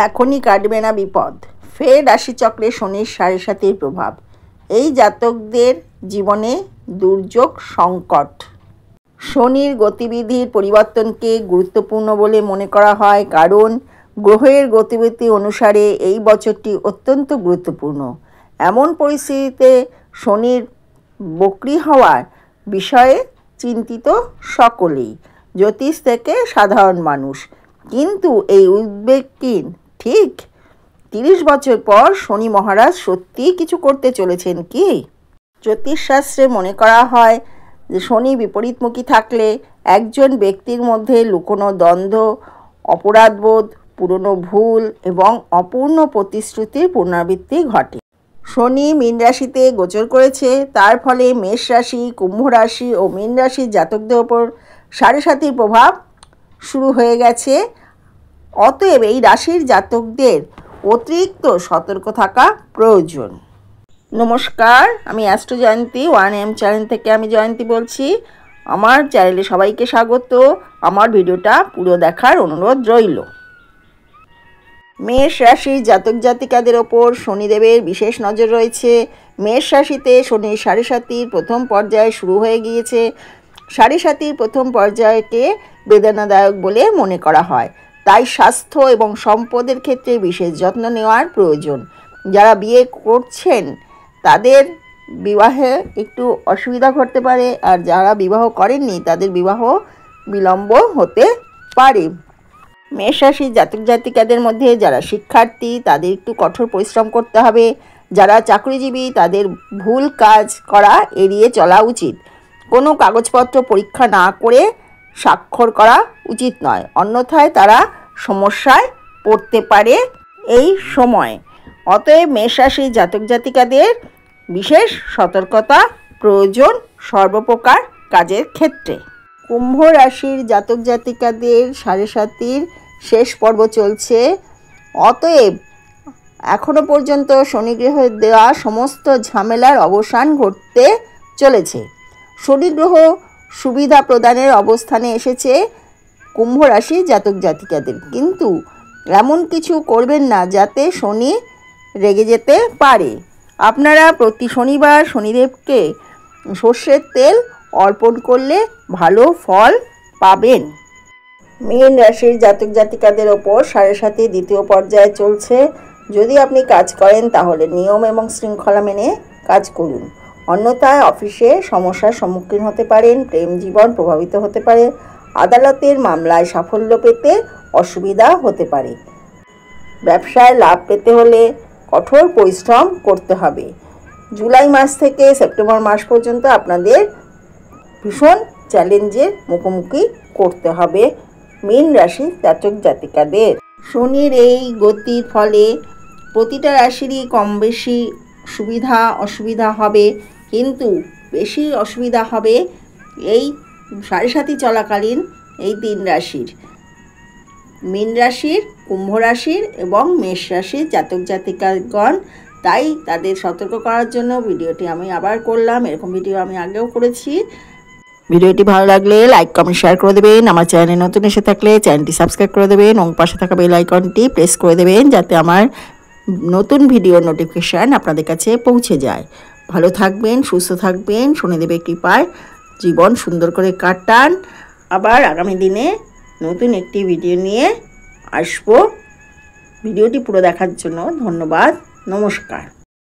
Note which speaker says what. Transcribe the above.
Speaker 1: এখনই কাটবে না বিপদ। ফের রাশিচক্রে শনির ৭.৫-এর প্রভাব। এই জাতকদের জীবনে দুর্যোগ সংকট। শনির গতিবিধির পরিবর্তনকে গুরুত্বপূর্ণ বলে মনে করা হয়, কারণ গ্রহের গতিবিধি অনুসারে এই বছরটি অত্যন্ত গুরুত্বপূর্ণ। এমন পরিস্থিতিতে শনির বক্রী হওয়ার বিষয়ে চিন্তিত সকলেই, জ্যোতিষ থেকে সাধারণ মানুষ। কিন্তু এই উদ্বেগ কি ঠিক? ৩০ বছর পর শনি মহারাজ সত্যিই কিছু করতে চলেছেন কি? জ্যোতিষশাস্ত্রে মনে করা হয় যে শনি বিপরীতমুখী থাকলে একজন ব্যক্তির মধ্যে লুকোনো দ্বন্দ্ব, অপরাধবোধ, পুরনো ভুল এবং অপূর্ণ প্রতিশ্রুতির পুনরাবৃত্তি ঘটে। শনি মীন রাশিতে গোচর করেছে, তার ফলে মেষ রাশি, কুম্ভ রাশি ও মীন রাশির জাতকদের ওপর ৭.৫-এর প্রভাব শুরু হয়ে গেছে। অতএব এই রাশির জাতকদের অতিরিক্ত সতর্ক থাকা প্রয়োজন। নমস্কার, আমি অ্যাস্ট্রো জয়ন্তী 1M চ্যানেল থেকে আমি জয়ন্তী বলছি। আমার চ্যানেলে সবাইকে স্বাগত। আমার ভিডিওটা পুরো দেখার অনুরোধ রইল। মেষ রাশির জাতক জাতিকাদের ওপর শনিদেবের বিশেষ নজর রয়েছে। মেষ রাশিতে শনির ৭.৫-এর প্রথম পর্যায় শুরু হয়ে গিয়েছে। ৭.৫-এর প্রথম পর্যায়কে বেদনাদায়ক বলে মনে করা হয়, তাই স্বাস্থ্য এবং সম্পদের ক্ষেত্রে বিশেষ যত্ন নেওয়ার প্রয়োজন। যারা বিয়ে করছেন তাদের বিবাহে একটু অসুবিধা ঘটতে পারে, আর যারা বিবাহ করেননি তাদের বিবাহ বিলম্ব হতে পারে। মেষ রাশির জাতক জাতিকাদের মধ্যে যারা শিক্ষার্থী তাদের একটু কঠোর পরিশ্রম করতে হবে। যারা চাকরিজীবী তাদের ভুল কাজ করা এড়িয়ে চলা উচিত। কোনো কাগজপত্র পরীক্ষা না করে স্বাক্ষর করা উচিত নয়, অন্যথায় তারা সমস্যায় পড়তে পারে এই সময়। অতএব মেষ রাশির জাতক জাতিকাদের বিশেষ সতর্কতা প্রয়োজন সর্বপ্রকার কাজের ক্ষেত্রে। কুম্ভ রাশির জাতক জাতিকাদের ৭.৫-এর শেষ পর্ব চলছে। অতএব এখনো পর্যন্ত শনি গ্রহের দেওয়া সমস্ত ঝামেলার অবসান ঘটতে চলেছে। শনি গ্রহ সুবিধা প্রদানের অবস্থানে এসেছে কুম্ভ রাশির জাতক জাতিকাদের, কিন্তু এমন কিছু করবেন না যাতে শনি রেগে যেতে পারে। আপনারা প্রতি শনিবার শনিদেবকে সর্ষের তেল অর্পণ করলে ভালো ফল পাবেন। মীন রাশির জাতক জাতিকাদের ওপর ৭.৫-এর দ্বিতীয় পর্যায়ে চলছে। যদি আপনি কাজ করেন তাহলে নিয়ম এবং শৃঙ্খলা মেনে কাজ করুন, অন্যথায় অফিসে সমস্যার সম্মুখীন হতে পারেন। প্রেম জীবন প্রভাবিত হতে পারে। আদালতের মামলায় সাফল্য পেতে অসুবিধা হতে পারে। ব্যবসায় লাভ পেতে হলে কঠোর পরিশ্রম করতে হবে। জুলাই মাস থেকে সেপ্টেম্বর মাস পর্যন্ত আপনাদের ভীষণ চ্যালেঞ্জের মুখোমুখি করতে হবে মীন রাশির জাতক জাতিকাদের। শনির এই গতির ফলে প্রতিটা রাশিরই কম বেশি সুবিধা অসুবিধা হবে, কিন্তু বেশি অসুবিধা হবে এই ৭.৫ চলাকালীন এই ৩ রাশির, মীন রাশির, কুম্ভ রাশির এবং মেষ রাশির জাতক জাতিকাগণ। তাই তাদের সতর্ক করার জন্য ভিডিওটি আমি আবার করলাম। এরকম ভিডিও আমি আগেও করেছি। ভিডিওটি ভালো লাগলে লাইক কমেন্ট শেয়ার করে দেবেন। আমার চ্যানেলে নতুন এসে থাকলে চ্যানেলটি সাবস্ক্রাইব করে দেবেন এবং পাশে থাকা বেল আইকনটি প্রেস করে দেবেন, যাতে আমার নতুন ভিডিওর নোটিফিকেশান আপনাদের কাছে পৌঁছে যায়। ভালো থাকবেন, সুস্থ থাকবেন, শনিদেবের কৃপায় জীবন সুন্দর করে কাটান। আবার আগামী দিনে নতুন একটি ভিডিও নিয়ে আসবো। ভিডিওটি পুরো দেখার জন্য ধন্যবাদ। নমস্কার।